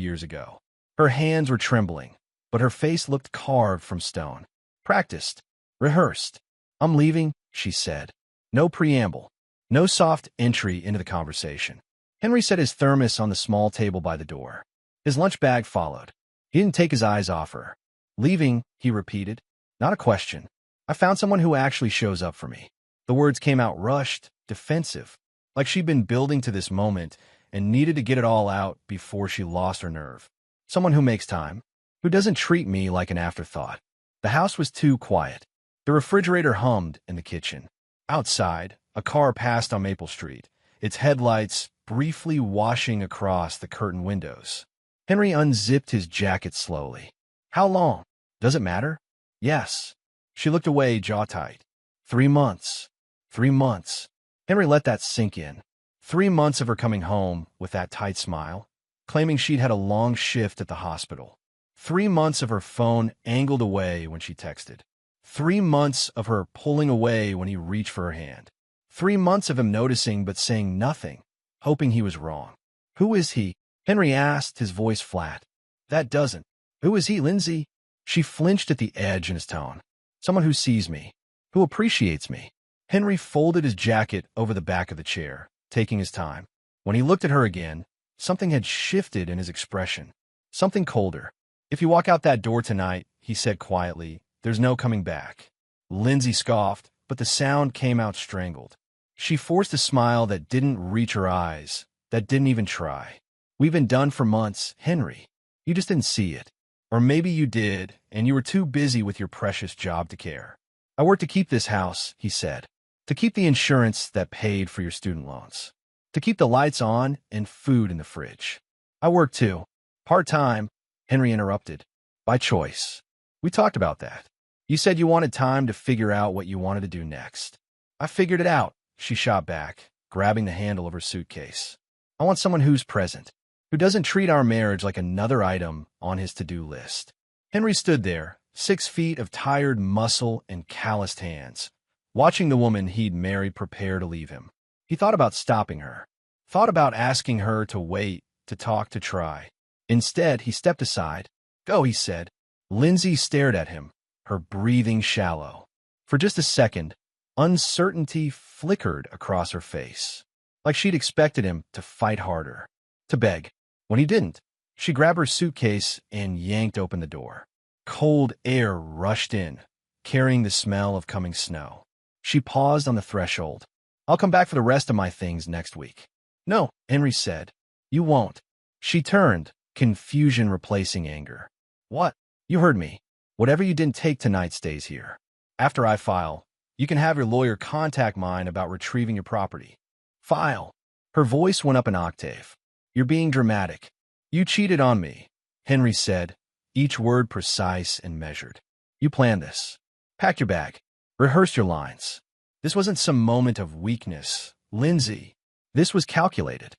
years ago. Her hands were trembling, but her face looked carved from stone. Practiced. Rehearsed. "I'm leaving," she said. No preamble. No soft entry into the conversation. Henry set his thermos on the small table by the door. His lunch bag followed. He didn't take his eyes off her. "Leaving," he repeated. "Not a question. I found someone who actually shows up for me." The words came out rushed, defensive, like she'd been building to this moment and needed to get it all out before she lost her nerve. "Someone who makes time, who doesn't treat me like an afterthought." The house was too quiet. The refrigerator hummed in the kitchen. Outside, a car passed on Maple Street, its headlights briefly washing across the curtained windows. Henry unzipped his jacket slowly. "How long? Does it matter?" "Yes." She looked away, jaw tight. 3 months. 3 months. Henry let that sink in. 3 months of her coming home with that tight smile, claiming she'd had a long shift at the hospital. 3 months of her phone angled away when she texted. 3 months of her pulling away when he reached for her hand. 3 months of him noticing but saying nothing, hoping he was wrong. "Who is he?" Henry asked, his voice flat. "That doesn't. Who is he, Lindsay?" She flinched at the edge in his tone. "Someone who sees me, who appreciates me." Henry folded his jacket over the back of the chair, taking his time. When he looked at her again, something had shifted in his expression. Something colder. "If you walk out that door tonight," he said quietly, "there's no coming back." Lindsay scoffed, but the sound came out strangled. She forced a smile that didn't reach her eyes, that didn't even try. "We've been done for months, Henry. You just didn't see it. Or maybe you did, and you were too busy with your precious job to care." "I work to keep this house," he said. "To keep the insurance that paid for your student loans. To keep the lights on and food in the fridge." "I work too. Part-time," Henry interrupted. "By choice. We talked about that. You said you wanted time to figure out what you wanted to do next." "I figured it out," she shot back, grabbing the handle of her suitcase. "I want someone who's present, who doesn't treat our marriage like another item on his to-do list." Henry stood there, 6 feet of tired muscle and calloused hands, watching the woman he'd married prepare to leave him. He thought about stopping her, thought about asking her to wait, to talk, to try. Instead, he stepped aside. "Go," he said. Lindsay stared at him, her breathing shallow. For just a second, uncertainty flickered across her face, like she'd expected him to fight harder, to beg. When he didn't, she grabbed her suitcase and yanked open the door. Cold air rushed in, carrying the smell of coming snow. She paused on the threshold. "I'll come back for the rest of my things next week." "No," Henry said. "You won't." She turned, confusion replacing anger. "What?" "You heard me. Whatever you didn't take tonight stays here. After I file, you can have your lawyer contact mine about retrieving your property." "File." Her voice went up an octave. "You're being dramatic." "You cheated on me," Henry said, each word precise and measured. "You planned this. Pack your bag. Rehearse your lines. This wasn't some moment of weakness, Lindsay. This was calculated.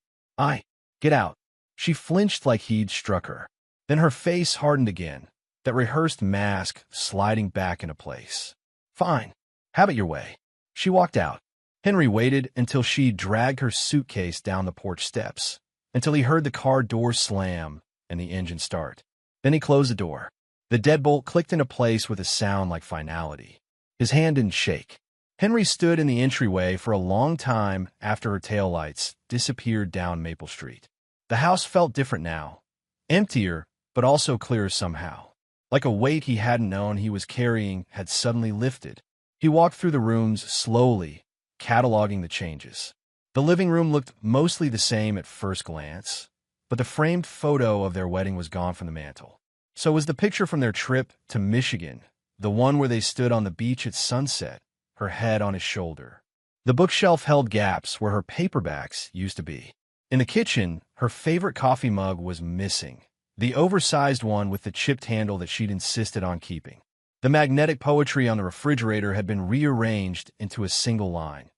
Get out." She flinched like he'd struck her. Then her face hardened again, that rehearsed mask sliding back into place. "Fine. Have it your way." She walked out. Henry waited until she dragged her suitcase down the porch steps, until he heard the car door slam and the engine start. Then he closed the door. The deadbolt clicked into place with a sound like finality. His hand didn't shake. Henry stood in the entryway for a long time after her taillights disappeared down Maple Street. The house felt different now. Emptier, but also clearer somehow. Like a weight he hadn't known he was carrying had suddenly lifted. He walked through the rooms slowly, cataloging the changes. The living room looked mostly the same at first glance, but the framed photo of their wedding was gone from the mantel. So was the picture from their trip to Michigan, the one where they stood on the beach at sunset, her head on his shoulder. The bookshelf held gaps where her paperbacks used to be. In the kitchen, her favorite coffee mug was missing, the oversized one with the chipped handle that she'd insisted on keeping. The magnetic poetry on the refrigerator had been rearranged into a single line.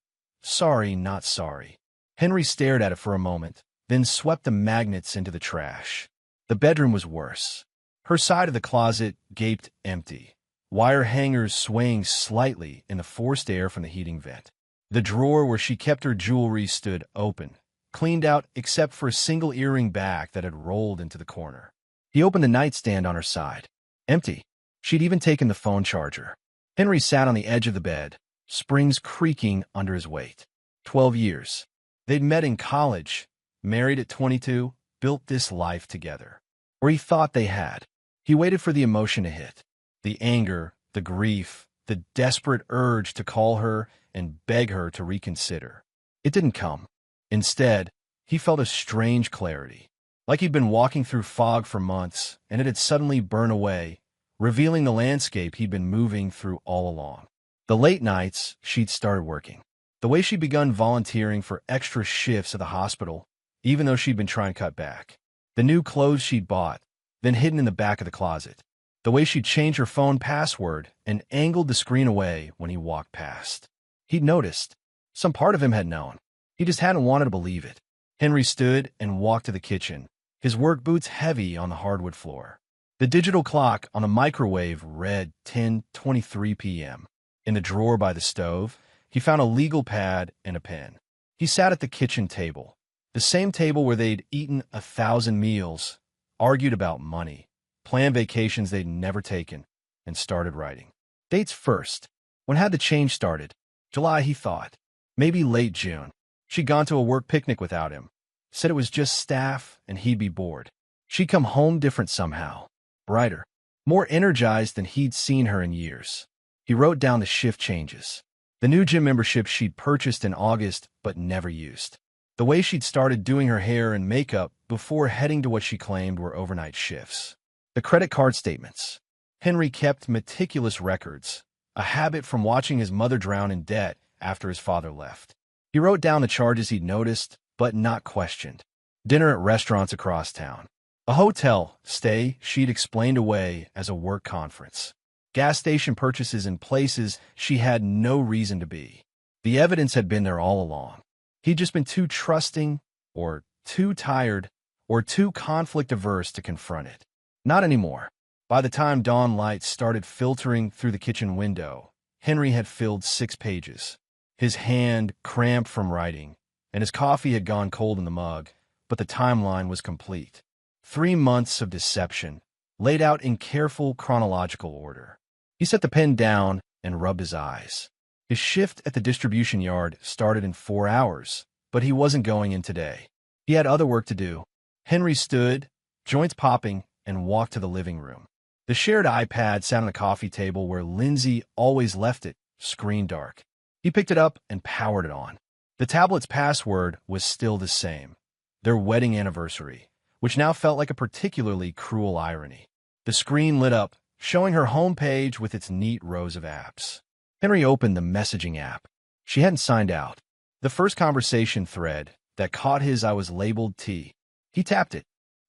"Sorry, not sorry." Henry stared at it for a moment, then swept the magnets into the trash. The bedroom was worse. Her side of the closet gaped empty, wire hangers swaying slightly in the forced air from the heating vent. The drawer where she kept her jewelry stood open, cleaned out except for a single earring back that had rolled into the corner. He opened the nightstand on her side. Empty. She'd even taken the phone charger. Henry sat on the edge of the bed, springs creaking under his weight. 12 years. They'd met in college, married at 22, built this life together. Or he thought they had. He waited for the emotion to hit. The anger, the grief, the desperate urge to call her and beg her to reconsider. It didn't come. Instead, he felt a strange clarity, like he'd been walking through fog for months and it had suddenly burned away, revealing the landscape he'd been moving through all along. The late nights she'd started working. The way she'd begun volunteering for extra shifts at the hospital, even though she'd been trying to cut back. The new clothes she'd bought, then hidden in the back of the closet. The way she'd changed her phone password and angled the screen away when he walked past. He'd noticed. Some part of him had known. He just hadn't wanted to believe it. Henry stood and walked to the kitchen, his work boots heavy on the hardwood floor. The digital clock on the microwave read 10:23 p.m. In the drawer by the stove, he found a legal pad and a pen. He sat at the kitchen table, the same table where they'd eaten 1,000 meals, argued about money, planned vacations they'd never taken, and started writing. Dates first. When had the change started? July, he thought. Maybe late June. She'd gone to a work picnic without him. Said it was just staff and he'd be bored. She'd come home different somehow. Brighter. More energized than he'd seen her in years. He wrote down the shift changes. The new gym membership she'd purchased in August but never used. The way she'd started doing her hair and makeup before heading to what she claimed were overnight shifts. The credit card statements. Henry kept meticulous records, a habit from watching his mother drown in debt after his father left. He wrote down the charges he'd noticed, but not questioned. Dinner at restaurants across town. A hotel stay she'd explained away as a work conference. Gas station purchases in places she had no reason to be. The evidence had been there all along. He'd just been too trusting, or too tired, or too conflict-averse to confront it. Not anymore. By the time dawn light started filtering through the kitchen window, Henry had filled 6 pages. His hand cramped from writing, and his coffee had gone cold in the mug, but the timeline was complete. 3 months of deception, laid out in careful chronological order. He set the pen down and rubbed his eyes. His shift at the distribution yard started in 4 hours, but he wasn't going in today. He had other work to do. Henry stood, joints popping, and walked to the living room. The shared iPad sat on a coffee table where Lindsay always left it, screen dark. He picked it up and powered it on. The tablet's password was still the same, their wedding anniversary, which now felt like a particularly cruel irony. The screen lit up, showing her homepage with its neat rows of apps. Henry opened the messaging app. She hadn't signed out. The first conversation thread that caught his eye was labeled T. He tapped it.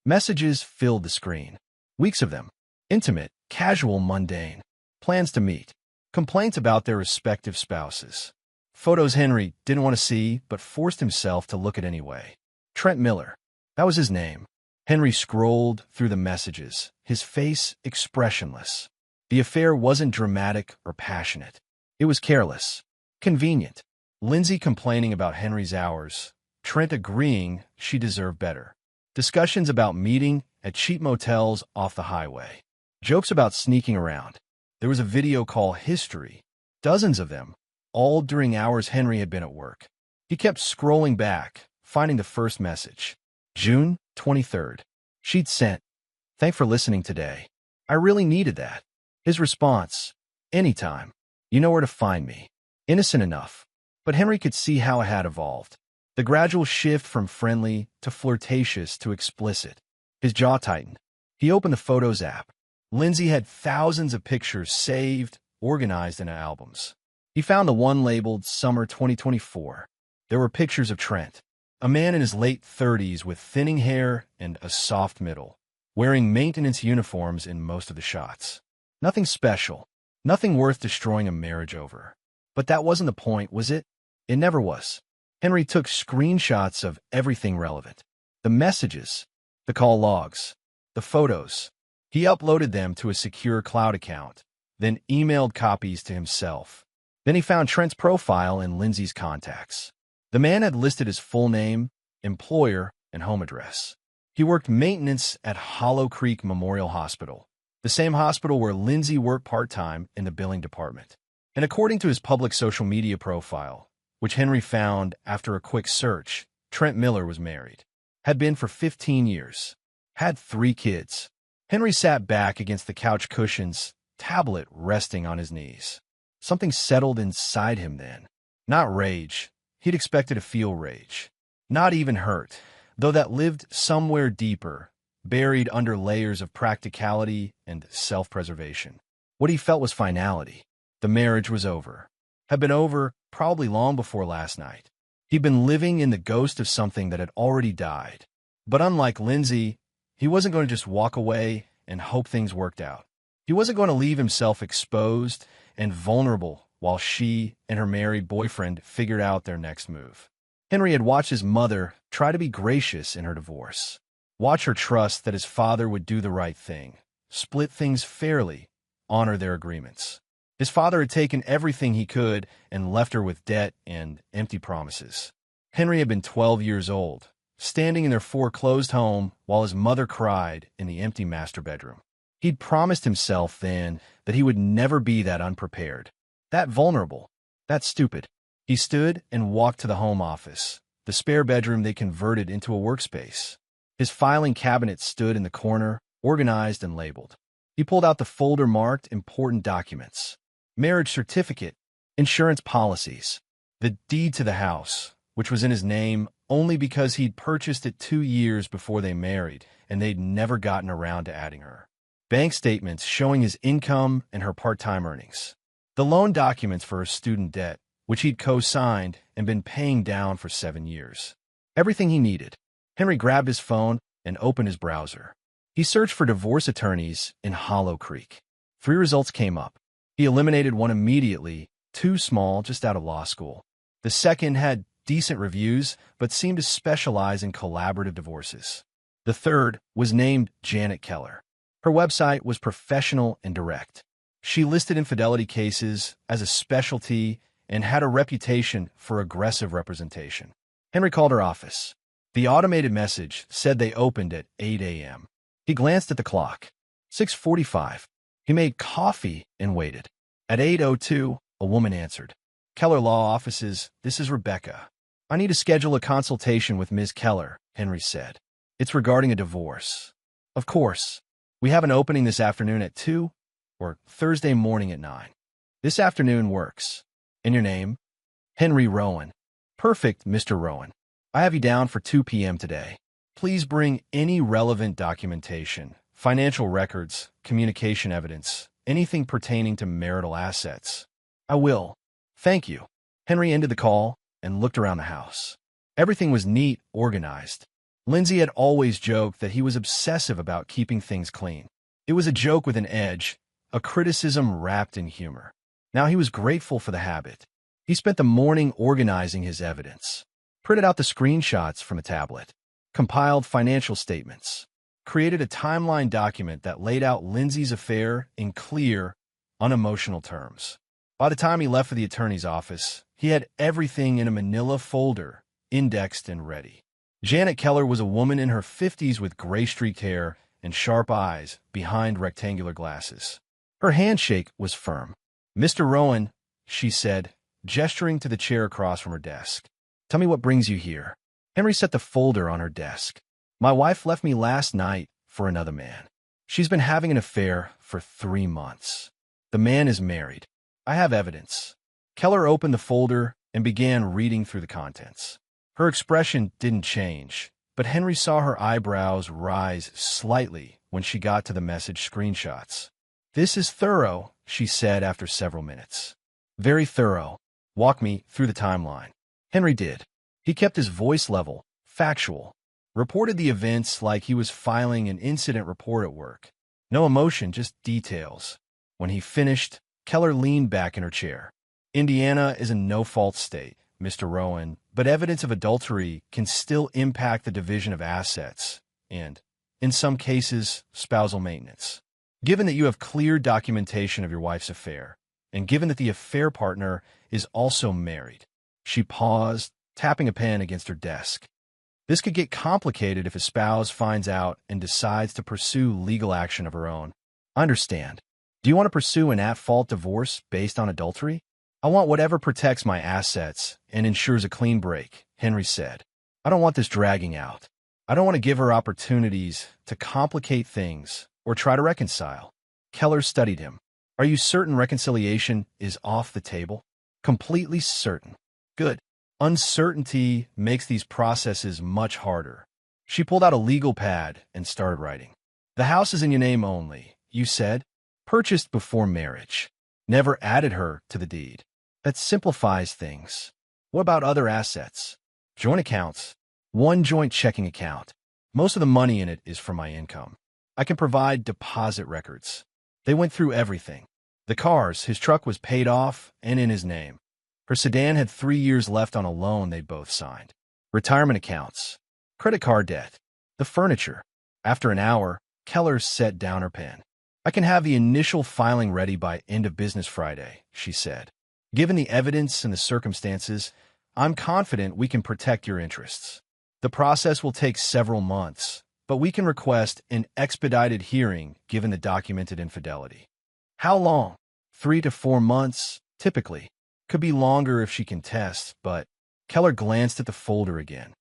Messages filled the screen. Weeks of them. Intimate, casual, mundane. Plans to meet. Complaints about their respective spouses. Photos Henry didn't want to see, but forced himself to look at anyway. Trent Miller. That was his name. Henry scrolled through the messages, his face expressionless. The affair wasn't dramatic or passionate. It was careless. Convenient. Lindsay complaining about Henry's hours. Trent agreeing she deserved better. Discussions about meeting at cheap motels off the highway. Jokes about sneaking around. There was a video call history. Dozens of them, all during hours Henry had been at work. He kept scrolling back, finding the first message. June 23rd. She'd sent, "Thanks for listening today. I really needed that." His response, "Anytime. You know where to find me." Innocent enough. But Henry could see how it had evolved. The gradual shift from friendly to flirtatious to explicit. His jaw tightened. He opened the Photos app. Lindsay had thousands of pictures saved, organized in albums. He found the one labeled Summer 2024. There were pictures of Trent, a man in his late 30s with thinning hair and a soft middle, wearing maintenance uniforms in most of the shots. Nothing special, nothing worth destroying a marriage over. But that wasn't the point, was it? It never was. Henry took screenshots of everything relevant. The messages, the call logs, the photos. He uploaded them to a secure cloud account, then emailed copies to himself. Then he found Trent's profile and Lindsay's contacts. The man had listed his full name, employer, and home address. He worked maintenance at Hollow Creek Memorial Hospital, the same hospital where Lindsay worked part-time in the billing department. And according to his public social media profile, which Henry found after a quick search, Trent Miller was married, had been for 15 years, had 3 kids. Henry sat back against the couch cushions, tablet resting on his knees. Something settled inside him then. Not rage. He'd expected to feel rage. Not even hurt, though that lived somewhere deeper, buried under layers of practicality and self-preservation. What he felt was finality. The marriage was over. Had been over probably long before last night. He'd been living in the ghost of something that had already died. But unlike Lindsay, he wasn't going to just walk away and hope things worked out. He wasn't going to leave himself exposed and vulnerable while she and her married boyfriend figured out their next move. Henry had watched his mother try to be gracious in her divorce, watch her trust that his father would do the right thing, split things fairly, honor their agreements. His father had taken everything he could and left her with debt and empty promises. Henry had been 12 years old, standing in their foreclosed home while his mother cried in the empty master bedroom. He'd promised himself then that he would never be that unprepared, that vulnerable, that stupid. He stood and walked to the home office, the spare bedroom they converted into a workspace. His filing cabinet stood in the corner, organized and labeled. He pulled out the folder marked important documents, marriage certificate, insurance policies, the deed to the house, which was in his name only because he'd purchased it 2 years before they married and they'd never gotten around to adding her. Bank statements showing his income and her part-time earnings. The loan documents for her student debt, which he'd co-signed and been paying down for 7 years. Everything he needed. Henry grabbed his phone and opened his browser. He searched for divorce attorneys in Hollow Creek. 3 results came up. He eliminated one immediately, too small, just out of law school. The second had decent reviews, but seemed to specialize in collaborative divorces. The third was named Janet Keller. Her website was professional and direct. She listed infidelity cases as a specialty and had a reputation for aggressive representation. Henry called her office. The automated message said they opened at 8 a.m. He glanced at the clock. 6:45. He made coffee and waited. At 8:02, a woman answered. Keller Law Offices, this is Rebecca. I need to schedule a consultation with Ms. Keller, Henry said. It's regarding a divorce. Of course. We have an opening this afternoon at 2 or Thursday morning at 9. This afternoon works. And your name? Henry Rowan. Perfect, Mr. Rowan. I have you down for 2 p.m. today. Please bring any relevant documentation, financial records, communication evidence, anything pertaining to marital assets. I will. Thank you. Henry ended the call and looked around the house. Everything was neat, organized. Lindsay had always joked that he was obsessive about keeping things clean. It was a joke with an edge, a criticism wrapped in humor. Now he was grateful for the habit. He spent the morning organizing his evidence, printed out the screenshots from a tablet, compiled financial statements, created a timeline document that laid out Lindsay's affair in clear, unemotional terms. By the time he left for the attorney's office, he had everything in a manila folder, indexed and ready. Janet Keller was a woman in her 50s with gray-streaked hair and sharp eyes behind rectangular glasses. Her handshake was firm. Mr. Rowan, she said, gesturing to the chair across from her desk. Tell me what brings you here. Henry set the folder on her desk. My wife left me last night for another man. She's been having an affair for 3 months. The man is married. I have evidence. Keller opened the folder and began reading through the contents. Her expression didn't change, but Henry saw her eyebrows rise slightly when she got to the message screenshots. This is thorough, she said after several minutes. Very thorough. Walk me through the timeline. Henry did. He kept his voice level, factual, reported the events like he was filing an incident report at work. No emotion, just details. When he finished, Keller leaned back in her chair. Indiana is a no-fault state, Mr. Rowan, but evidence of adultery can still impact the division of assets and, in some cases, spousal maintenance. Given that you have clear documentation of your wife's affair, and given that the affair partner is also married, she paused, tapping a pen against her desk. This could get complicated if a spouse finds out and decides to pursue legal action of her own. I understand. Do you want to pursue an at-fault divorce based on adultery? I want whatever protects my assets and ensures a clean break, Henry said. I don't want this dragging out. I don't want to give her opportunities to complicate things or try to reconcile. Keller studied him. Are you certain reconciliation is off the table? Completely certain. Good. Uncertainty makes these processes much harder. She pulled out a legal pad and started writing. The house is in your name only, you said. Purchased before marriage. Never added her to the deed. That simplifies things. What about other assets? Joint accounts. One joint checking account. Most of the money in it is from my income. I can provide deposit records. They went through everything. The cars, his truck was paid off and in his name. Her sedan had 3 years left on a loan they both signed. Retirement accounts. Credit card debt. The furniture. After an hour, Keller set down her pen. I can have the initial filing ready by end of business Friday, she said. Given the evidence and the circumstances, I'm confident we can protect your interests. The process will take several months, but we can request an expedited hearing given the documented infidelity. How long? 3 to 4 months, typically. Could be longer if she contests, but Keller glanced at the folder again.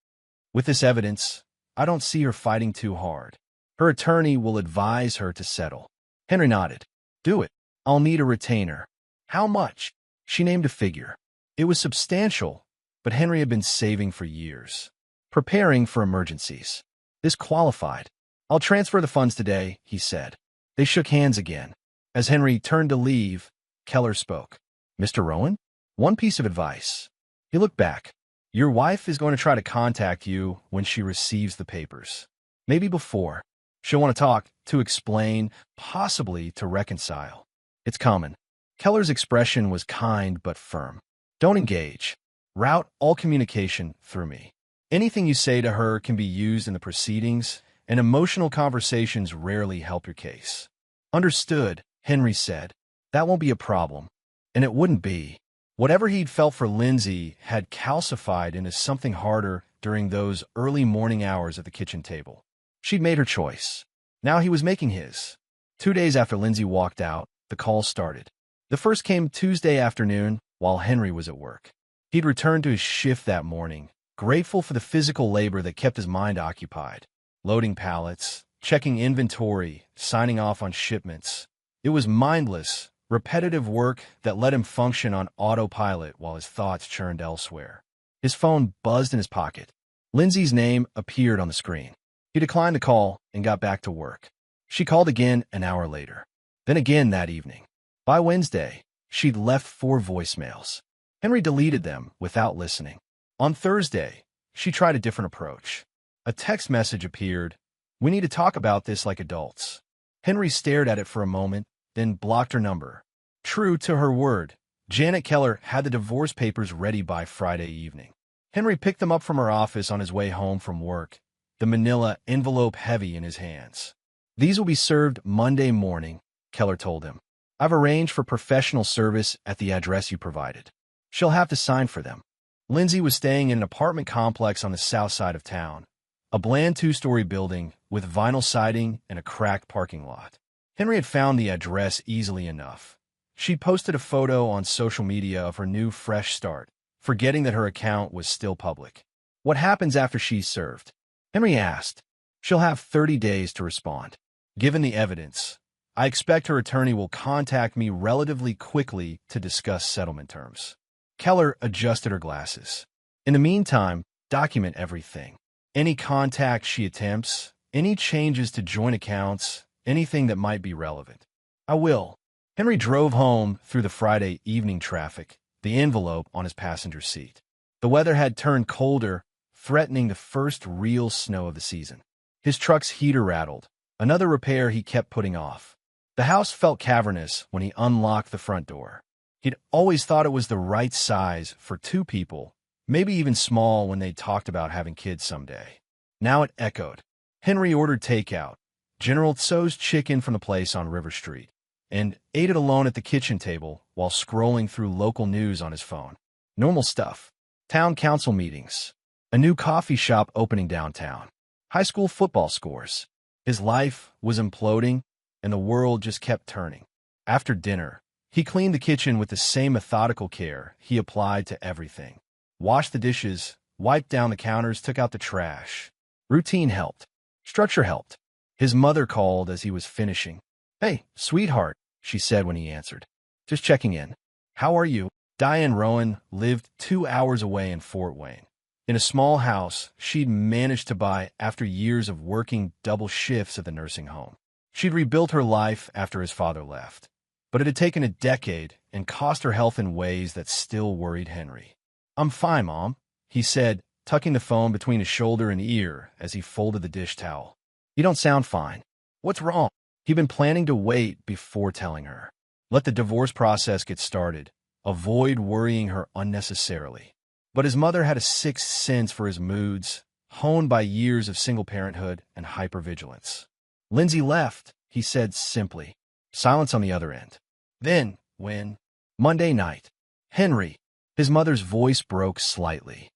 With this evidence, I don't see her fighting too hard. Her attorney will advise her to settle. Henry nodded. Do it. I'll need a retainer. How much? She named a figure. It was substantial, but Henry had been saving for years, preparing for emergencies. This qualified. I'll transfer the funds today, he said. They shook hands again. As Henry turned to leave, Keller spoke. Mr. Rowan? One piece of advice. He looked back. Your wife is going to try to contact you when she receives the papers. Maybe before. She'll want to talk, to explain, possibly to reconcile. It's common. Keller's expression was kind but firm. Don't engage. Route all communication through me. Anything you say to her can be used in the proceedings, and emotional conversations rarely help your case. Understood, Henry said. That won't be a problem. And it wouldn't be. Whatever he'd felt for Lindsay had calcified into something harder during those early morning hours at the kitchen table. She'd made her choice. Now he was making his. 2 days after Lindsay walked out, the call started. The first came Tuesday afternoon while Henry was at work. He'd returned to his shift that morning, grateful for the physical labor that kept his mind occupied. Loading pallets, checking inventory, signing off on shipments. It was mindless, repetitive work that let him function on autopilot while his thoughts churned elsewhere. His phone buzzed in his pocket. Lindsay's name appeared on the screen. He declined the call and got back to work. She called again an hour later, then again that evening. By Wednesday, she'd left 4 voicemails. Henry deleted them without listening. On Thursday, she tried a different approach. A text message appeared. We need to talk about this like adults. Henry stared at it for a moment, then blocked her number. True to her word, Janet Keller had the divorce papers ready by Friday evening. Henry picked them up from her office on his way home from work, the manila envelope heavy in his hands. These will be served Monday morning, Keller told him. I've arranged for professional service at the address you provided. She'll have to sign for them. Lindsay was staying in an apartment complex on the south side of town, a bland 2-story building with vinyl siding and a cracked parking lot. Henry had found the address easily enough. She'd posted a photo on social media of her new fresh start, forgetting that her account was still public. What happens after she's served? Henry asked. She'll have 30 days to respond. Given the evidence, I expect her attorney will contact me relatively quickly to discuss settlement terms. Keller adjusted her glasses. In the meantime, document everything. Any contact she attempts, any changes to joint accounts, anything that might be relevant. I will. Henry drove home through the Friday evening traffic, the envelope on his passenger seat. The weather had turned colder, threatening the first real snow of the season. His truck's heater rattled, another repair he kept putting off. The house felt cavernous when he unlocked the front door. He'd always thought it was the right size for 2 people, maybe even small when they talked about having kids someday. Now it echoed. Henry ordered takeout, General Tso's chicken from the place on River Street, and ate it alone at the kitchen table while scrolling through local news on his phone. Normal stuff. Town council meetings. A new coffee shop opening downtown. High school football scores. His life was imploding, and the world just kept turning. After dinner, he cleaned the kitchen with the same methodical care he applied to everything. Washed the dishes, wiped down the counters, took out the trash. Routine helped. Structure helped. His mother called as he was finishing. "Hey, sweetheart," she said when he answered. "Just checking in. How are you?" Diane Rowan lived 2 hours away in Fort Wayne, in a small house she'd managed to buy after years of working double shifts at the nursing home. She'd rebuilt her life after his father left, but it had taken a decade and cost her health in ways that still worried Henry. "I'm fine, Mom," he said, tucking the phone between his shoulder and ear as he folded the dish towel. "You don't sound fine. What's wrong?" He'd been planning to wait before telling her. Let the divorce process get started. Avoid worrying her unnecessarily. But his mother had a sixth sense for his moods, honed by years of single parenthood and hypervigilance. "Lindsay left," he said simply. Silence on the other end. Then, when Monday night, Henry, his mother's voice broke slightly.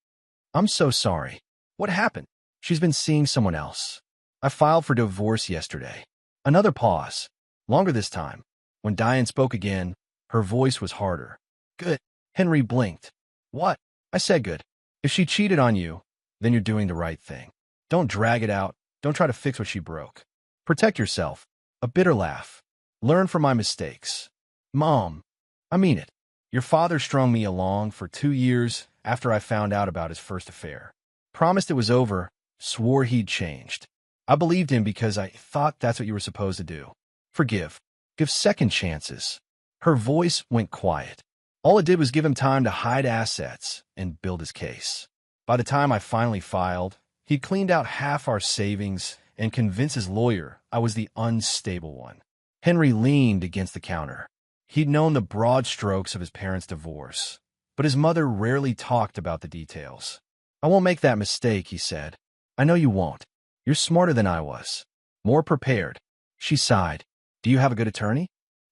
"I'm so sorry. What happened?" "She's been seeing someone else. I filed for divorce yesterday." Another pause. Longer this time. When Diane spoke again, her voice was harder. "Good." Henry blinked. "What?" "I said good. If she cheated on you, then you're doing the right thing. Don't drag it out. Don't try to fix what she broke. Protect yourself." A bitter laugh. "Learn from my mistakes." "Mom, I mean it. Your father strung me along for 2 years after I found out about his first affair. Promised it was over, swore he'd changed. I believed him because I thought that's what you were supposed to do. Forgive. Give second chances." Her voice went quiet. "All it did was give him time to hide assets and build his case. By the time I finally filed, he'd cleaned out half our savings and convinced his lawyer I was the unstable one." Henry leaned against the counter. He'd known the broad strokes of his parents' divorce, but his mother rarely talked about the details. "I won't make that mistake," he said. "I know you won't. You're smarter than I was. More prepared." She sighed. "Do you have a good attorney?"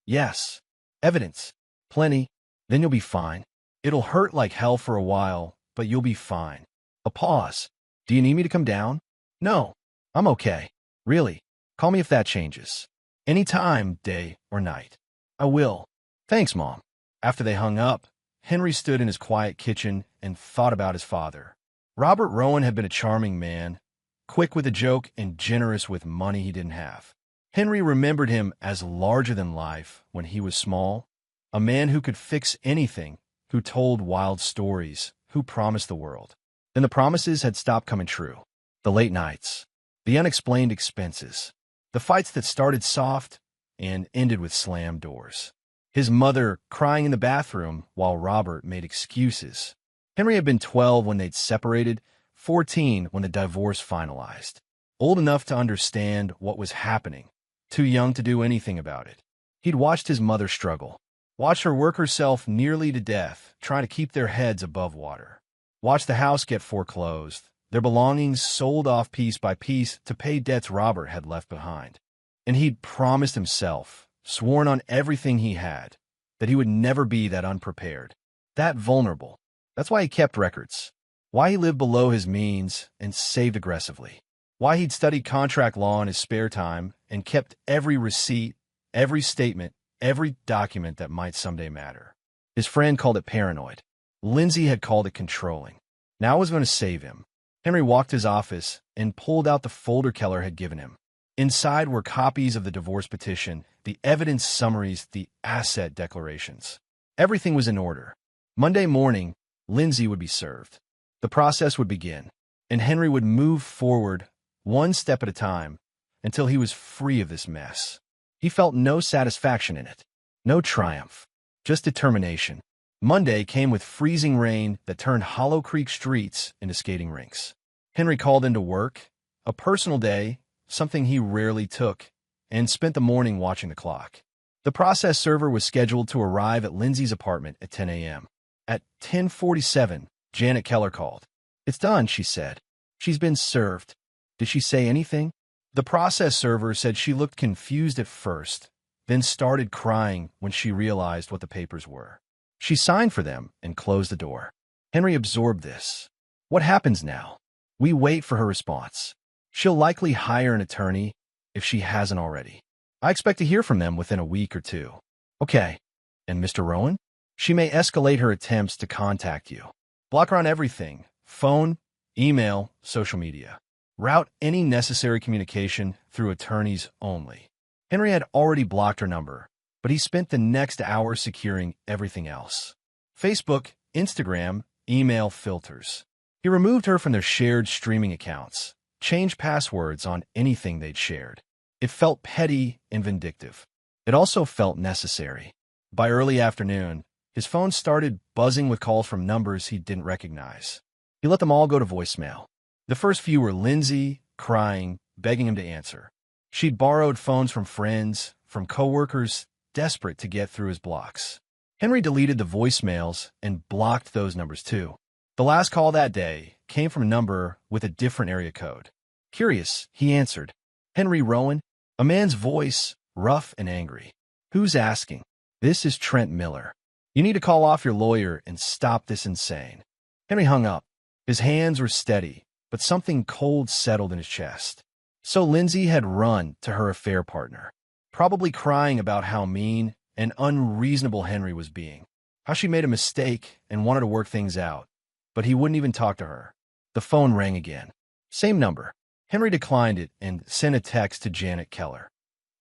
"Yes." "Evidence?" "Plenty. Then you'll be fine. It'll hurt like hell for a while, but you'll be fine." A pause. "Do you need me to come down?" "No. I'm okay. Really. Call me if that changes. Any time, day or night." "I will." "Thanks, Mom." After they hung up, Henry stood in his quiet kitchen and thought about his father. Robert Rowan had been a charming man, quick with a joke and generous with money he didn't have. Henry remembered him as larger than life when he was small, a man who could fix anything, who told wild stories, who promised the world. Then the promises had stopped coming true. The late nights, the unexplained expenses, the fights that started soft and ended with slammed doors. His mother crying in the bathroom while Robert made excuses. Henry had been 12 when they'd separated, 14 when the divorce finalized. Old enough to understand what was happening, too young to do anything about it. He'd watched his mother struggle, watched her work herself nearly to death, trying to keep their heads above water. Watched the house get foreclosed, their belongings sold off piece by piece to pay debts Robert had left behind. And he'd promised himself, sworn on everything he had, that he would never be that unprepared, that vulnerable. That's why he kept records. Why he lived below his means and saved aggressively. Why he'd studied contract law in his spare time and kept every receipt, every statement, every document that might someday matter. His friend called it paranoid. Lindsay had called it controlling. Now it was going to save him. Henry walked to his office and pulled out the folder Keller had given him. Inside were copies of the divorce petition, the evidence summaries, the asset declarations. Everything was in order. Monday morning, Lindsay would be served. The process would begin, and Henry would move forward, one step at a time, until he was free of this mess. He felt no satisfaction in it, no triumph, just determination. Monday came with freezing rain that turned Hollow Creek streets into skating rinks. Henry called into work, a personal day, something he rarely took, and spent the morning watching the clock. The process server was scheduled to arrive at Lindsay's apartment at 10 a.m. At 10:47, Janet Keller called. "It's done," she said. "She's been served." "Did she say anything?" The process server said she looked confused at first, then started crying when she realized what the papers were. She signed for them and closed the door. Henry absorbed this. What happens now? We wait for her response. She'll likely hire an attorney if she hasn't already. I expect to hear from them within a week or two. Okay. And Mr. Rowan? She may escalate her attempts to contact you. Block her on everything: phone, email, social media. Route any necessary communication through attorneys only. Henry had already blocked her number, but he spent the next hour securing everything else. Facebook, Instagram, email filters. He removed her from their shared streaming accounts, changed passwords on anything they'd shared. It felt petty and vindictive. It also felt necessary. By early afternoon, his phone started buzzing with calls from numbers he didn't recognize. He let them all go to voicemail. The first few were Lindsay, crying, begging him to answer. She'd borrowed phones from friends, from coworkers, desperate to get through his blocks. Henry deleted the voicemails and blocked those numbers too. The last call that day came from a number with a different area code. Curious, he answered. Henry Rowan? A man's voice, rough and angry. Who's asking? This is Trent Miller. You need to call off your lawyer and stop this insane. Henry hung up. His hands were steady, but something cold settled in his chest. So Lindsay had run to her affair partner, probably crying about how mean and unreasonable Henry was being, how she made a mistake and wanted to work things out, but he wouldn't even talk to her. The phone rang again. Same number. Henry declined it and sent a text to Janet Keller.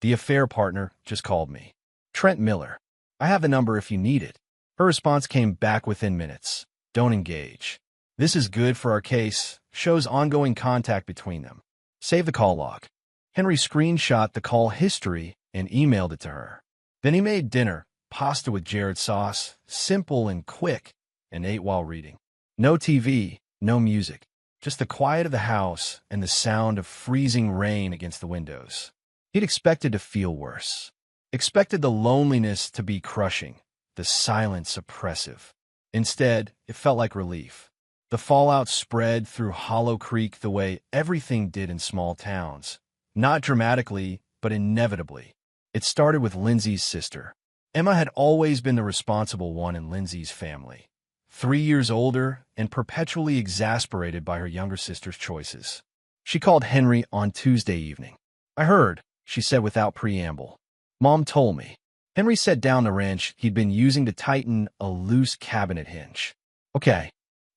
The affair partner just called me. Trent Miller. I have the number if you need it. Her response came back within minutes. Don't engage. This is good for our case. Shows ongoing contact between them. Save the call log. Henry screenshot the call history and emailed it to her. Then he made dinner, pasta with Jared sauce, simple and quick, and ate while reading. No TV, no music, just the quiet of the house and the sound of freezing rain against the windows. He'd expected to feel worse. Expected the loneliness to be crushing, the silence oppressive. Instead, it felt like relief. The fallout spread through Hollow Creek the way everything did in small towns. Not dramatically, but inevitably. It started with Lindsay's sister. Emma had always been the responsible one in Lindsay's family. 3 years older and perpetually exasperated by her younger sister's choices. She called Henry on Tuesday evening. I heard, she said without preamble. Mom told me. Henry set down the wrench he'd been using to tighten a loose cabinet hinge. Okay.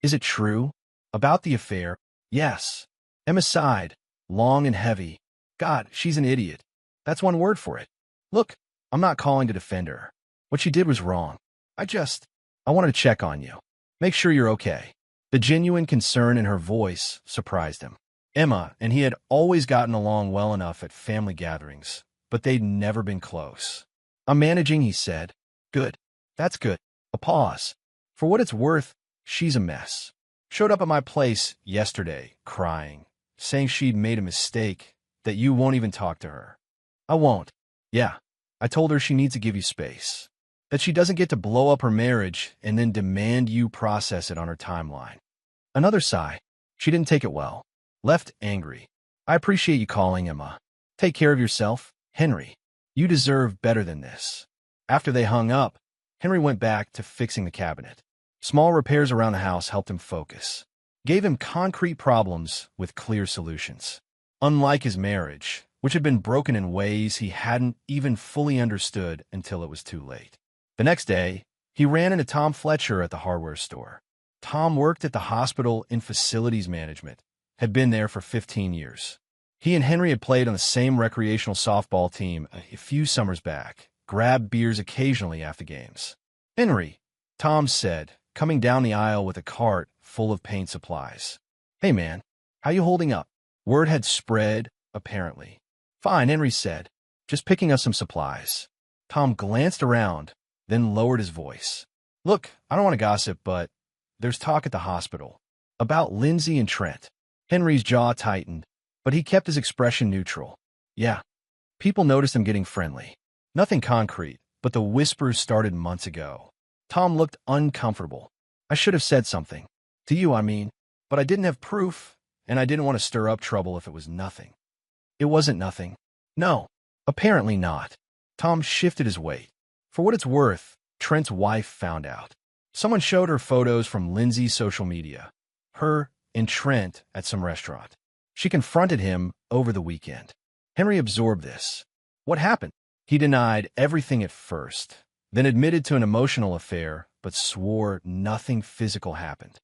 Is it true? About the affair? Yes. Emma sighed, long and heavy. God, she's an idiot. That's one word for it. Look, I'm not calling to defend her. What she did was wrong. I wanted to check on you. Make sure you're okay. The genuine concern in her voice surprised him. Emma and he had always gotten along well enough at family gatherings, but they'd never been close. I'm managing, he said. Good. That's good. A pause. For what it's worth, she's a mess. Showed up at my place yesterday, crying, saying she'd made a mistake, that you won't even talk to her. I won't. Yeah. I told her she needs to give you space. That she doesn't get to blow up her marriage and then demand you process it on her timeline. Another sigh. She didn't take it well. Left angry. I appreciate you calling, Emma. Take care of yourself, Henry. You deserve better than this. After they hung up, Henry went back to fixing the cabinet. Small repairs around the house helped him focus. Gave him concrete problems with clear solutions. Unlike his marriage, which had been broken in ways he hadn't even fully understood until it was too late. The next day, he ran into Tom Fletcher at the hardware store. Tom worked at the hospital in facilities management, had been there for 15 years. He and Henry had played on the same recreational softball team a few summers back, grabbed beers occasionally after games. Henry, Tom said, coming down the aisle with a cart full of paint supplies. Hey man, how you holding up? Word had spread, apparently. Fine, Henry said, just picking up some supplies. Tom glanced around, then lowered his voice. Look, I don't want to gossip, but there's talk at the hospital about Lindsay and Trent. Henry's jaw tightened, but he kept his expression neutral. Yeah, people noticed him getting friendly. Nothing concrete, but the whispers started months ago. Tom looked uncomfortable. I should have said something. To you, I mean. But I didn't have proof, and I didn't want to stir up trouble if it was nothing. It wasn't nothing. No, apparently not. Tom shifted his weight. For what it's worth, Trent's wife found out. Someone showed her photos from Lindsay's social media. Her and Trent at some restaurant. She confronted him over the weekend. Henry absorbed this. What happened? He denied everything at first, then admitted to an emotional affair, but swore nothing physical happened.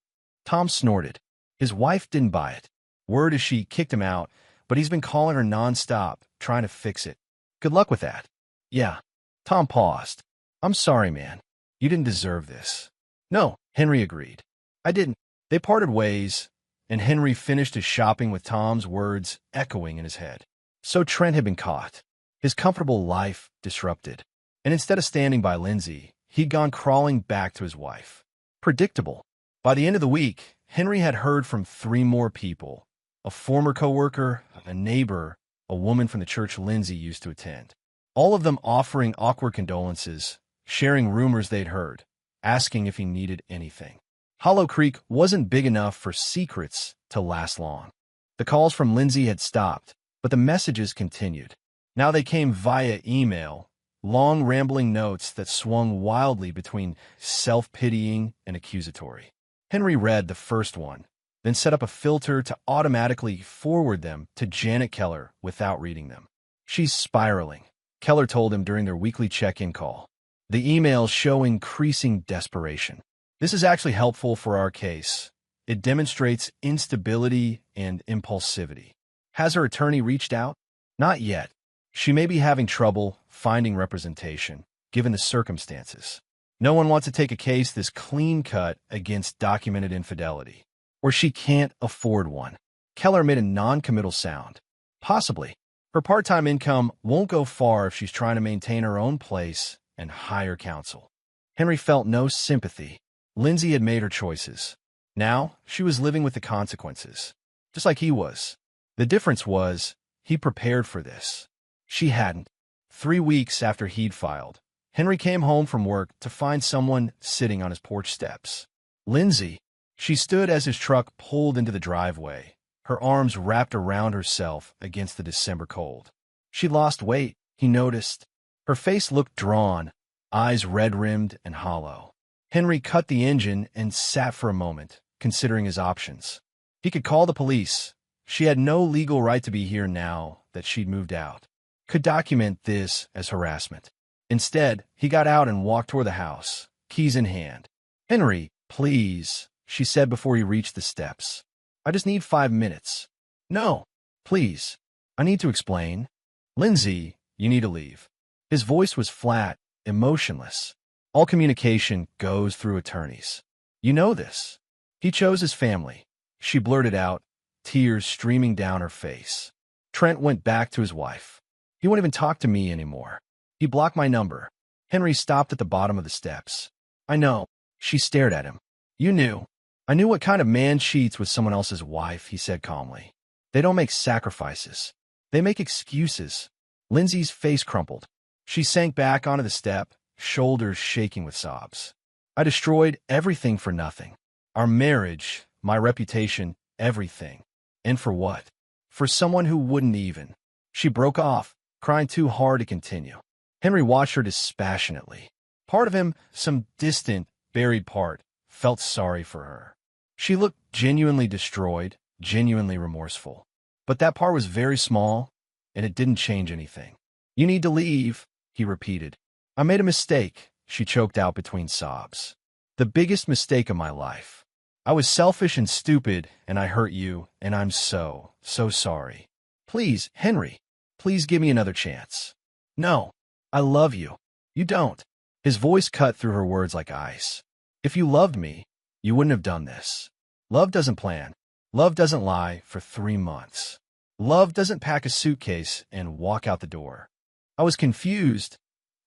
Tom snorted. His wife didn't buy it. Word is she kicked him out, but he's been calling her nonstop, trying to fix it. Good luck with that. Yeah. Tom paused. I'm sorry, man. You didn't deserve this. No, Henry agreed. I didn't. They parted ways, and Henry finished his shopping with Tom's words echoing in his head. So Trent had been caught, his comfortable life disrupted, and instead of standing by Lindsay, he'd gone crawling back to his wife. Predictable. By the end of the week, Henry had heard from 3 more people, a former coworker, a neighbor, a woman from the church Lindsay used to attend, all of them offering awkward condolences, sharing rumors they'd heard, asking if he needed anything. Hollow Creek wasn't big enough for secrets to last long. The calls from Lindsay had stopped, but the messages continued. Now they came via email, long rambling notes that swung wildly between self-pitying and accusatory. Henry read the first one, then set up a filter to automatically forward them to Janet Keller without reading them. She's spiraling, Keller told him during their weekly check-in call. The emails show increasing desperation. This is actually helpful for our case. It demonstrates instability and impulsivity. Has her attorney reached out? Not yet. She may be having trouble finding representation, given the circumstances. No one wants to take a case this clean-cut against documented infidelity. Or she can't afford one. Keller made a non-committal sound. Possibly. Her part-time income won't go far if she's trying to maintain her own place and hire counsel. Henry felt no sympathy. Lindsay had made her choices. Now, she was living with the consequences. Just like he was. The difference was, he prepared for this. She hadn't. 3 weeks after he'd filed, Henry came home from work to find someone sitting on his porch steps. Lindsay. She stood as his truck pulled into the driveway, her arms wrapped around herself against the December cold. She lost weight, he noticed. Her face looked drawn, eyes red-rimmed and hollow. Henry cut the engine and sat for a moment, considering his options. He could call the police. She had no legal right to be here now that she'd moved out. Could document this as harassment. Instead, he got out and walked toward the house, keys in hand. Henry, please, she said before he reached the steps. I just need 5 minutes. No, please. I need to explain. Lindsay, you need to leave. His voice was flat, emotionless. All communication goes through attorneys. You know this. He chose his family. She blurted out, tears streaming down her face. Trent went back to his wife. He won't even talk to me anymore. He blocked my number. Henry stopped at the bottom of the steps. I know. She stared at him. You knew. I knew what kind of man cheats with someone else's wife, he said calmly. They don't make sacrifices. They make excuses. Lindsay's face crumpled. She sank back onto the step, shoulders shaking with sobs. I destroyed everything for nothing. Our marriage, my reputation, everything. And for what? For someone who wouldn't even. She broke off, crying too hard to continue. Henry watched her dispassionately. Part of him, some distant, buried part, felt sorry for her. She looked genuinely destroyed, genuinely remorseful. But that part was very small, and it didn't change anything. You need to leave, he repeated. I made a mistake, she choked out between sobs. The biggest mistake of my life. I was selfish and stupid, and I hurt you, and I'm so sorry. Please, Henry, please give me another chance. No, I love you. You don't. His voice cut through her words like ice. If you loved me, you wouldn't have done this. Love doesn't plan. Love doesn't lie for 3 months. Love doesn't pack a suitcase and walk out the door. I was confused.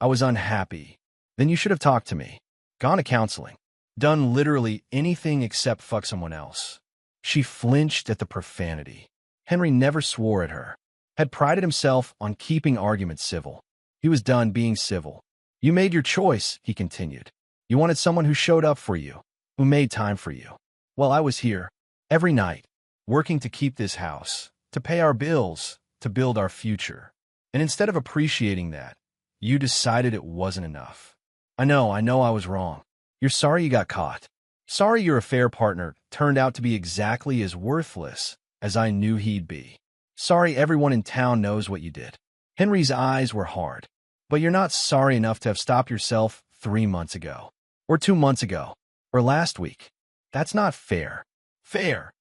I was unhappy. Then you should have talked to me. Gone to counseling. Done literally anything except fuck someone else. She flinched at the profanity. Henry never swore at her. Had prided himself on keeping arguments civil. He was done being civil. You made your choice, he continued. You wanted someone who showed up for you, who made time for you. Well, I was here, every night, working to keep this house, to pay our bills, to build our future. And instead of appreciating that, you decided it wasn't enough. I know I was wrong. You're sorry you got caught. Sorry your affair partner turned out to be exactly as worthless as I knew he'd be. Sorry everyone in town knows what you did. Henry's eyes were hard. But you're not sorry enough to have stopped yourself 3 months ago. Or 2 months ago. Or last week. That's not fair. Fair.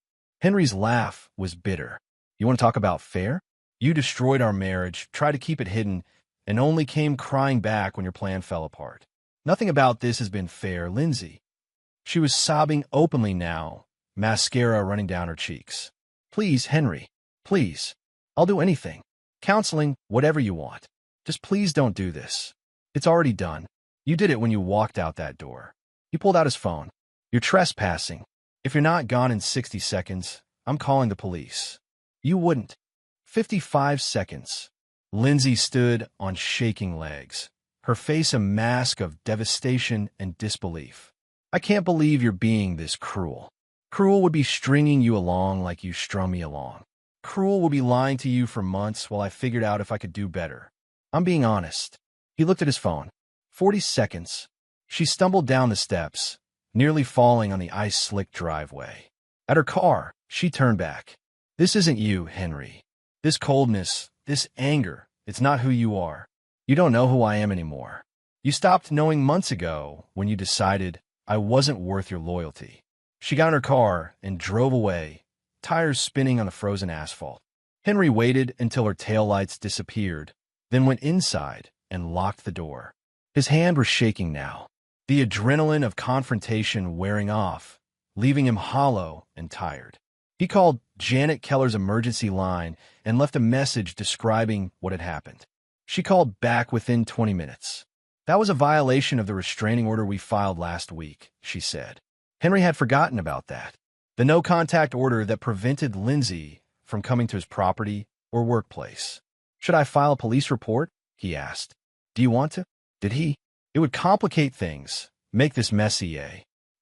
Henry's laugh was bitter. You want to talk about fair? You destroyed our marriage, tried to keep it hidden, and only came crying back when your plan fell apart. Nothing about this has been fair, Lindsay. She was sobbing openly now, mascara running down her cheeks. Please, Henry. Please. I'll do anything. Counseling, whatever you want. Just please don't do this. It's already done. You did it when you walked out that door. He pulled out his phone. You're trespassing. If you're not gone in 60 seconds, I'm calling the police. You wouldn't. 55 seconds. Lindsay stood on shaking legs, her face a mask of devastation and disbelief. I can't believe you're being this cruel. Cruel would be stringing you along like you strung me along. Cruel would be lying to you for months while I figured out if I could do better. I'm being honest. He looked at his phone. 40 seconds. She stumbled down the steps, nearly falling on the ice-slick driveway. At her car, she turned back. This isn't you, Henry. This coldness, this anger, it's not who you are. You don't know who I am anymore. You stopped knowing months ago when you decided I wasn't worth your loyalty. She got in her car and drove away, tires spinning on the frozen asphalt. Henry waited until her taillights disappeared, then went inside and locked the door. His hand was shaking now, the adrenaline of confrontation wearing off, leaving him hollow and tired. He called Janet Keller's emergency line and left a message describing what had happened. She called back within 20 minutes. That was a violation of the restraining order we filed last week, she said. Henry had forgotten about that. The no-contact order that prevented Lindsay from coming to his property or workplace. Should I file a police report? He asked. Do you want to? Did he? It would complicate things, make this messy,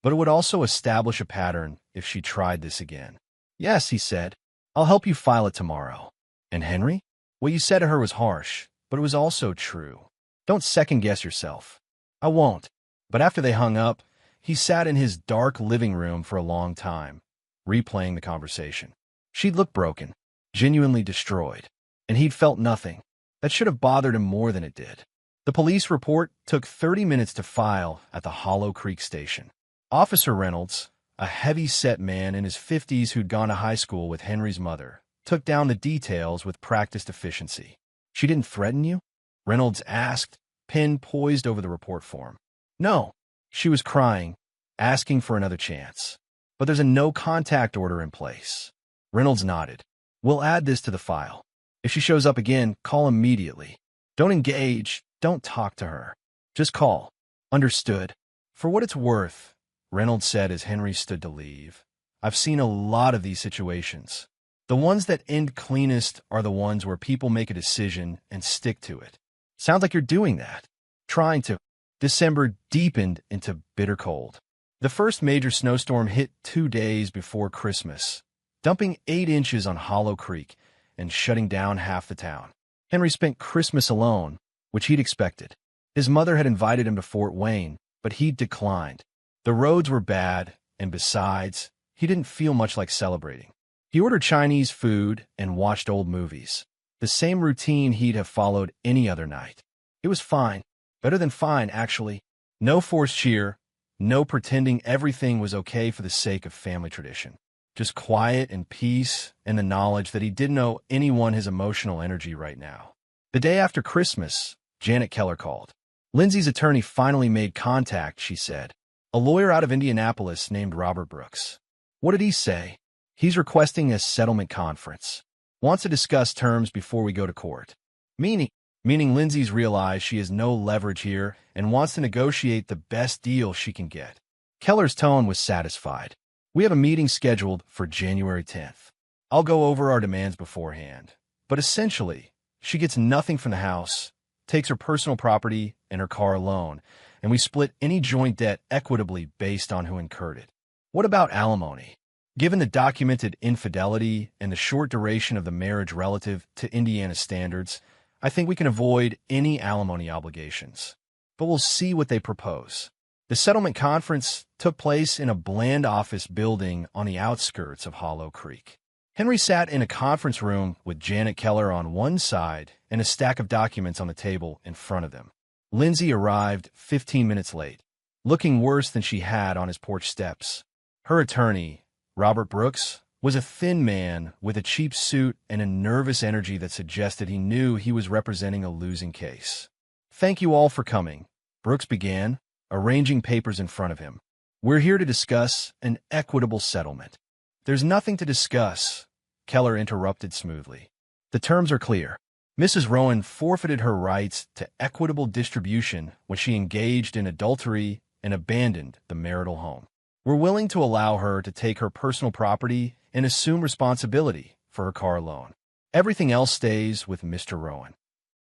but it would also establish a pattern if she tried this again. Yes, he said. I'll help you file it tomorrow. And Henry? What you said to her was harsh, but it was also true. Don't second-guess yourself. I won't. But after they hung up, he sat in his dark living room for a long time, replaying the conversation. She'd looked broken, genuinely destroyed, and he'd felt nothing. That should have bothered him more than it did. The police report took 30 minutes to file at the Hollow Creek station. Officer Reynolds, a heavy-set man in his 50s who'd gone to high school with Henry's mother, took down the details with practiced efficiency. She didn't threaten you? Reynolds asked, pen poised over the report form. No. She was crying, asking for another chance. But there's a no-contact order in place. Reynolds nodded. We'll add this to the file. If she shows up again, call immediately. Don't engage. Don't talk to her. Just call. Understood. For what it's worth, Reynolds said as Henry stood to leave, I've seen a lot of these situations. The ones that end cleanest are the ones where people make a decision and stick to it. Sounds like you're doing that. Trying to. December deepened into bitter cold. The first major snowstorm hit 2 days before Christmas, dumping 8 inches on Hollow Creek and shutting down half the town. Henry spent Christmas alone, which he'd expected. His mother had invited him to Fort Wayne, but he'd declined. The roads were bad, and besides, he didn't feel much like celebrating. He ordered Chinese food and watched old movies, the same routine he'd have followed any other night. It was fine. Better than fine, actually. No forced cheer, no pretending everything was okay for the sake of family tradition. Just quiet and peace and the knowledge that he didn't owe anyone his emotional energy right now. The day after Christmas, Janet Keller called. Lindsay's attorney finally made contact, she said. A lawyer out of Indianapolis named Robert Brooks. What did he say? He's requesting a settlement conference. Wants to discuss terms before we go to court. Meaning Lindsay's realized she has no leverage here and wants to negotiate the best deal she can get. Keller's tone was satisfied. We have a meeting scheduled for January 10th. I'll go over our demands beforehand. But essentially, she gets nothing from the house, takes her personal property and her car alone, and we split any joint debt equitably based on who incurred it. What about alimony? Given the documented infidelity and the short duration of the marriage relative to Indiana standards, I think we can avoid any alimony obligations. But we'll see what they propose. The settlement conference took place in a bland office building on the outskirts of Hollow Creek. Henry sat in a conference room with Janet Keller on one side and a stack of documents on the table in front of them. Lindsay arrived 15 minutes late, looking worse than she had on his porch steps. Her attorney, Robert Brooks, was a thin man with a cheap suit and a nervous energy that suggested he knew he was representing a losing case. "Thank you all for coming," Brooks began, arranging papers in front of him. "We're here to discuss an equitable settlement." "There's nothing to discuss," Keller interrupted smoothly. "The terms are clear. Mrs. Rowan forfeited her rights to equitable distribution when she engaged in adultery and abandoned the marital home. We're willing to allow her to take her personal property and assume responsibility for her car loan. Everything else stays with Mr. Rowan."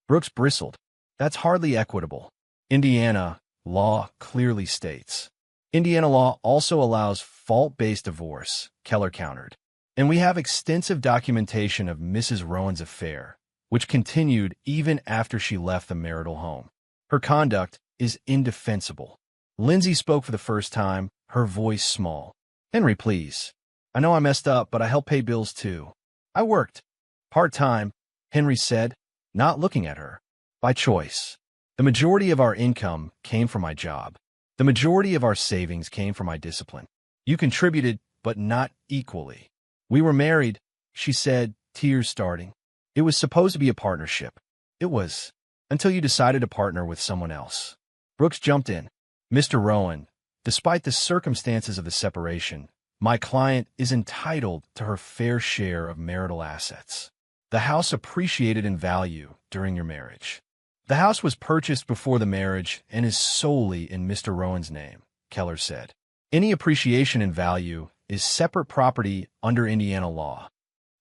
Brooks bristled. "That's hardly equitable. Indiana law clearly states." "Indiana law also allows fault-based divorce," Keller countered. "And we have extensive documentation of Mrs. Rowan's affair, which continued even after she left the marital home. Her conduct is indefensible." Lindsay spoke for the first time, her voice small. "Henry, please. I know I messed up, but I help pay bills too. I worked part-time," Henry said, not looking at her. "By choice. The majority of our income came from my job. The majority of our savings came from my discipline. You contributed, but not equally. We were married," she said, tears starting. "It was supposed to be a partnership. It was, until you decided to partner with someone else." Brooks jumped in. "Mr. Rowan, despite the circumstances of the separation, my client is entitled to her fair share of marital assets. The house appreciated in value during your marriage." "The house was purchased before the marriage and is solely in Mr. Rowan's name," Keller said. "Any appreciation in value is separate property under Indiana law."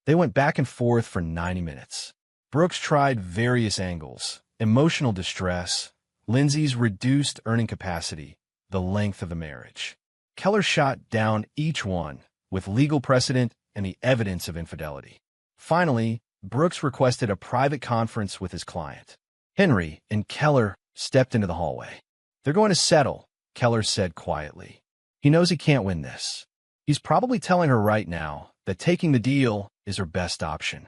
They went back and forth for 90 minutes. Brooks tried various angles: emotional distress, Lindsay's reduced earning capacity, the length of the marriage. Keller shot down each one with legal precedent and the evidence of infidelity. Finally, Brooks requested a private conference with his client. Henry and Keller stepped into the hallway. "They're going to settle," Keller said quietly. "He knows he can't win this. He's probably telling her right now that taking the deal is her best option."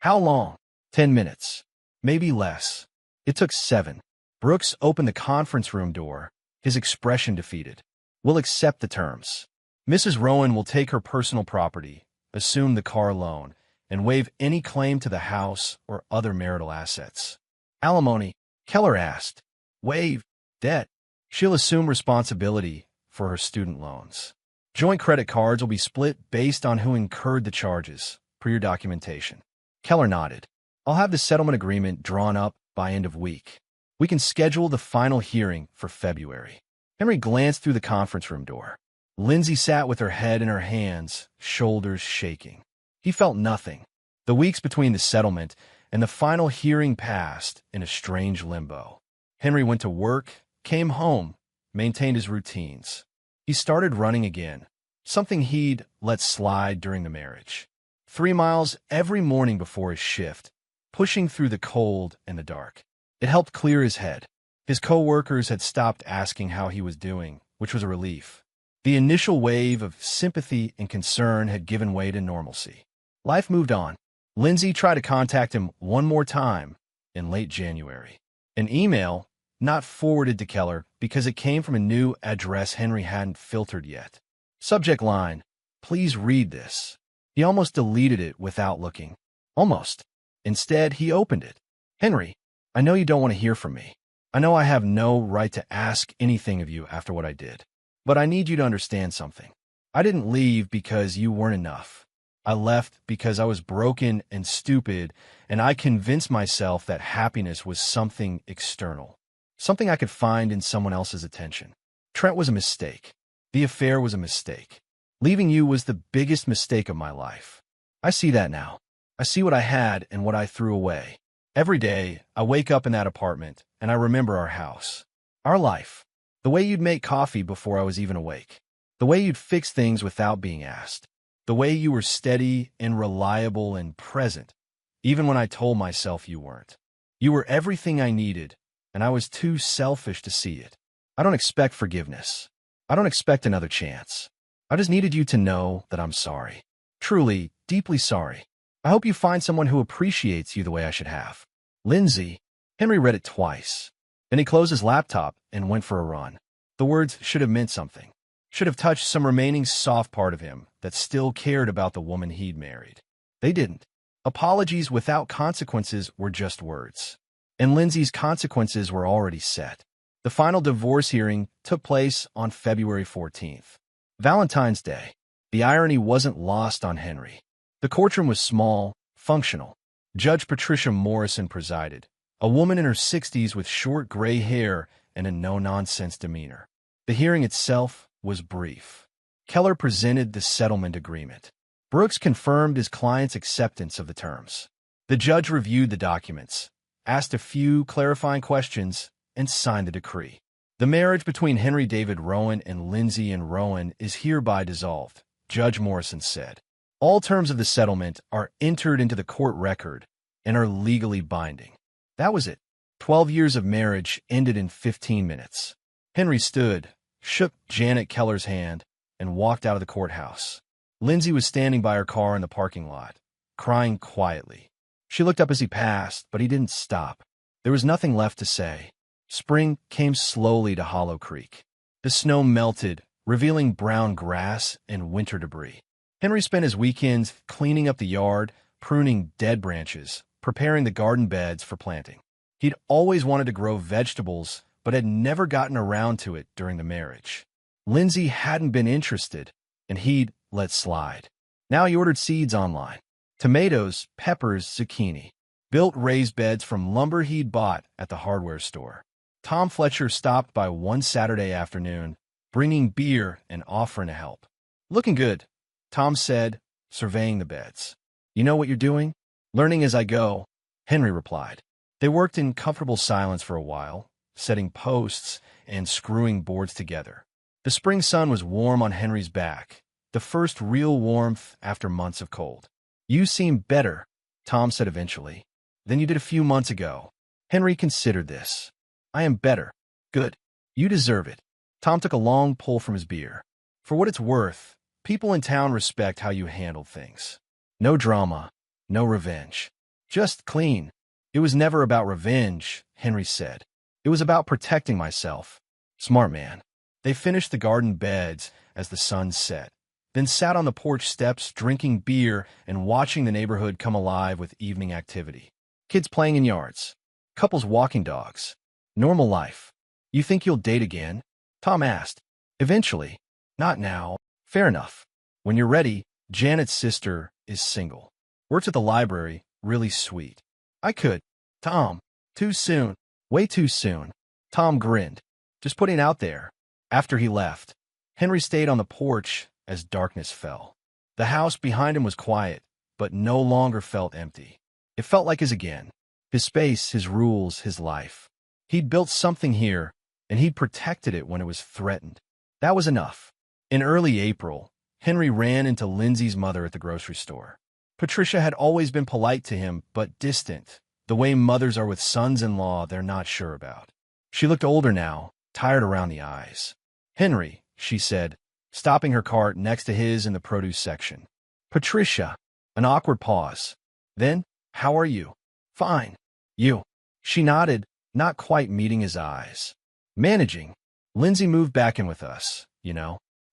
"How long?" 10 minutes. Maybe less. It took 7. Brooks opened the conference room door, his expression defeated. "We'll accept the terms. Mrs. Rowan will take her personal property, assume the car loan, and waive any claim to the house or other marital assets." "Alimony?" Keller asked. "Waive debt. She'll assume responsibility for her student loans. Joint credit cards will be split based on who incurred the charges, per your documentation." Keller nodded. "I'll have the settlement agreement drawn up by end of week. We can schedule the final hearing for February." Henry glanced through the conference room door. Lindsay sat with her head in her hands, shoulders shaking. He felt nothing. The weeks between the settlement and the final hearing passed in a strange limbo. Henry went to work, came home, maintained his routines. He started running again, something he'd let slide during the marriage. 3 miles every morning before his shift, pushing through the cold and the dark. It helped clear his head. His co-workers had stopped asking how he was doing, which was a relief. The initial wave of sympathy and concern had given way to normalcy. Life moved on. Lindsay tried to contact him one more time in late January. An email, not forwarded to Keller because it came from a new address Henry hadn't filtered yet. Subject line, "Please read this." He almost deleted it without looking. Almost. Instead, he opened it. "Henry, I know you don't want to hear from me. I know I have no right to ask anything of you after what I did. But I need you to understand something. I didn't leave because you weren't enough. I left because I was broken and stupid, and I convinced myself that happiness was something external, something I could find in someone else's attention. Trent was a mistake. The affair was a mistake. Leaving you was the biggest mistake of my life. I see that now. I see what I had and what I threw away. Every day, I wake up in that apartment, and I remember our house, our life, the way you'd make coffee before I was even awake, the way you'd fix things without being asked, the way you were steady and reliable and present, even when I told myself you weren't. You were everything I needed, and I was too selfish to see it. I don't expect forgiveness. I don't expect another chance. I just needed you to know that I'm sorry. Truly, deeply sorry. I hope you find someone who appreciates you the way I should have. Lindsay. Henry read it twice. Then he closed his laptop and went for a run. The words should have meant something. Should have touched some remaining soft part of him that still cared about the woman he'd married. They didn't. Apologies without consequences were just words. And Lindsay's consequences were already set. The final divorce hearing took place on February 14th. Valentine's Day. The irony wasn't lost on Henry. The courtroom was small, functional. Judge Patricia Morrison presided, a woman in her 60s with short gray hair and a no-nonsense demeanor. The hearing itself was brief. Keller presented the settlement agreement. Brooks confirmed his client's acceptance of the terms. The judge reviewed the documents, asked a few clarifying questions, and signed the decree. The marriage between Henry David Rowan and Lindsay and Rowan is hereby dissolved, Judge Morrison said. All terms of the settlement are entered into the court record and are legally binding. That was it. 12 years of marriage ended in 15 minutes. Henry stood, shook Janet Keller's hand, and walked out of the courthouse. Lindsay was standing by her car in the parking lot, crying quietly. She looked up as he passed, but he didn't stop. There was nothing left to say. Spring came slowly to Hollow Creek. The snow melted, revealing brown grass and winter debris. Henry spent his weekends cleaning up the yard, pruning dead branches, preparing the garden beds for planting. He'd always wanted to grow vegetables, but had never gotten around to it during the marriage. Lindsay hadn't been interested, and he'd let slide. Now he ordered seeds online. Tomatoes, peppers, zucchini. Built raised beds from lumber he'd bought at the hardware store. Tom Fletcher stopped by one Saturday afternoon, bringing beer and offering to help. "Looking good," Tom said, surveying the beds. "You know what you're doing?" "Learning as I go," Henry replied. They worked in comfortable silence for a while, setting posts and screwing boards together. The spring sun was warm on Henry's back, the first real warmth after months of cold. "You seem better," Tom said eventually, "than you did a few months ago." Henry considered this. "I am better." "Good. You deserve it." Tom took a long pull from his beer. "For what it's worth, people in town respect how you handled things. No drama, no revenge. Just clean." "It was never about revenge," Henry said. "It was about protecting myself." "Smart man." They finished the garden beds as the sun set, then sat on the porch steps drinking beer and watching the neighborhood come alive with evening activity. Kids playing in yards. Couples walking dogs. Normal life. "You think you'll date again?" Tom asked. "Eventually. Not now." "Fair enough. When you're ready." Janet's sister is single. Works at the library, really sweet. "I could." "Tom. Too soon. Way too soon." Tom grinned. "Just putting it out there." After he left, Henry stayed on the porch as darkness fell. The house behind him was quiet, but no longer felt empty. It felt like his again. His space, his rules, his life. He'd built something here, and he'd protected it when it was threatened. That was enough. In early April, Henry ran into Lindsay's mother at the grocery store. Patricia had always been polite to him, but distant, the way mothers are with sons-in-law they're not sure about. She looked older now, tired around the eyes. "Henry," she said, stopping her cart next to his in the produce section. "Patricia." An awkward pause. Then, "How are you?" "Fine. You?" She nodded, not quite meeting his eyes. "Managing. Lindsay moved back in with us,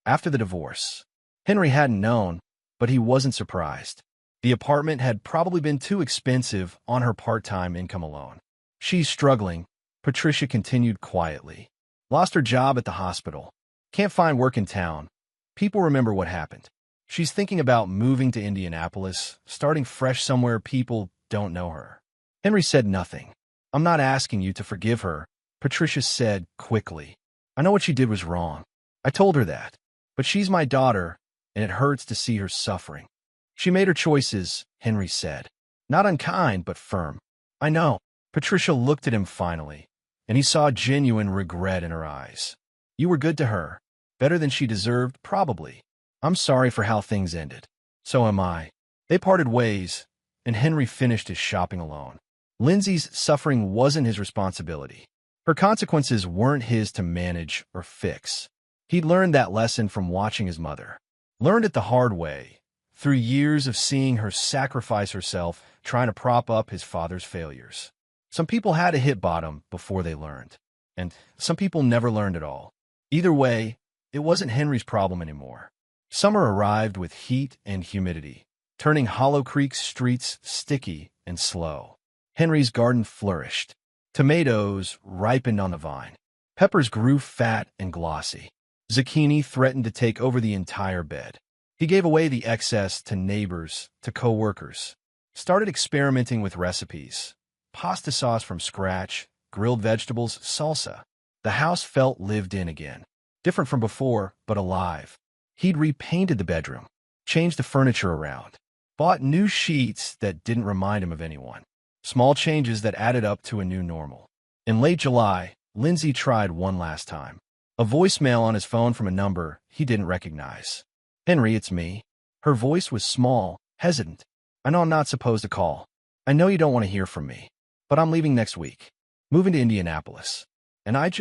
after the divorce." Henry hadn't known, but he wasn't surprised. The apartment had probably been too expensive on her part-time income alone. "She's struggling," Patricia continued quietly. "Lost her job at the hospital. Can't find work in town. People remember what happened. She's thinking about moving to Indianapolis, starting fresh somewhere people don't know her." Henry said nothing. "I'm not asking you to forgive her," Patricia said quickly. "I know what she did was wrong. I told her that. But she's my daughter, and it hurts to see her suffering." "She made her choices," Henry said. Not unkind, but firm. "I know." Patricia looked at him finally, and he saw genuine regret in her eyes. "You were good to her. Better than she deserved, probably. I'm sorry for how things ended." "So am I." They parted ways, and Henry finished his shopping alone. Lindsay's suffering wasn't his responsibility. Her consequences weren't his to manage or fix. He'd learned that lesson from watching his mother. Learned it the hard way, through years of seeing her sacrifice herself trying to prop up his father's failures. Some people had to hit bottom before they learned, and some people never learned at all. Either way, it wasn't Henry's problem anymore. Summer arrived with heat and humidity, turning Hollow Creek's streets sticky and slow. Henry's garden flourished. Tomatoes ripened on the vine. Peppers grew fat and glossy. Zucchini threatened to take over the entire bed. He gave away the excess to neighbors, to co-workers. Started experimenting with recipes. Pasta sauce from scratch, grilled vegetables, salsa. The house felt lived in again. Different from before, but alive. He'd repainted the bedroom, changed the furniture around, bought new sheets that didn't remind him of anyone. Small changes that added up to a new normal. In late July, Lindsay tried one last time. A voicemail on his phone from a number he didn't recognize. "Henry, it's me." Her voice was small, hesitant. "I know I'm not supposed to call. I know you don't want to hear from me. But I'm leaving next week. Moving to Indianapolis. And I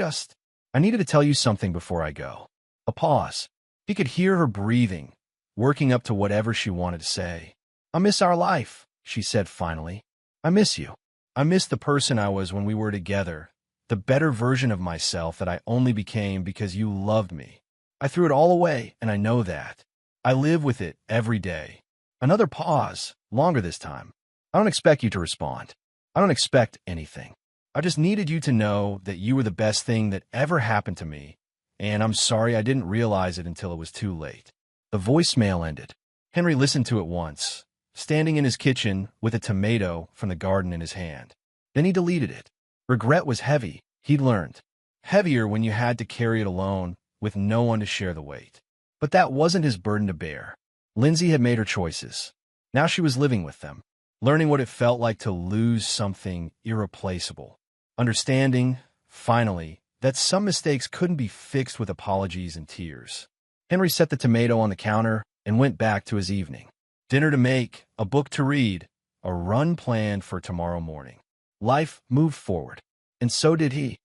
needed to tell you something before I go." A pause. He could hear her breathing, working up to whatever she wanted to say. "I miss our life," she said finally. "I miss you. I miss the person I was when we were together, the better version of myself that I only became because you loved me. I threw it all away, and I know that. I live with it every day." Another pause, longer this time. "I don't expect you to respond. I don't expect anything. I just needed you to know that you were the best thing that ever happened to me, and I'm sorry I didn't realize it until it was too late." The voicemail ended. Henry listened to it once, standing in his kitchen with a tomato from the garden in his hand. Then he deleted it. Regret was heavy, he'd learned. Heavier when you had to carry it alone, with no one to share the weight. But that wasn't his burden to bear. Lindsay had made her choices. Now she was living with them, learning what it felt like to lose something irreplaceable. Understanding, finally, that some mistakes couldn't be fixed with apologies and tears. Henry set the tomato on the counter and went back to his evening. Dinner to make, a book to read, a run planned for tomorrow morning. Life moved forward, and so did he.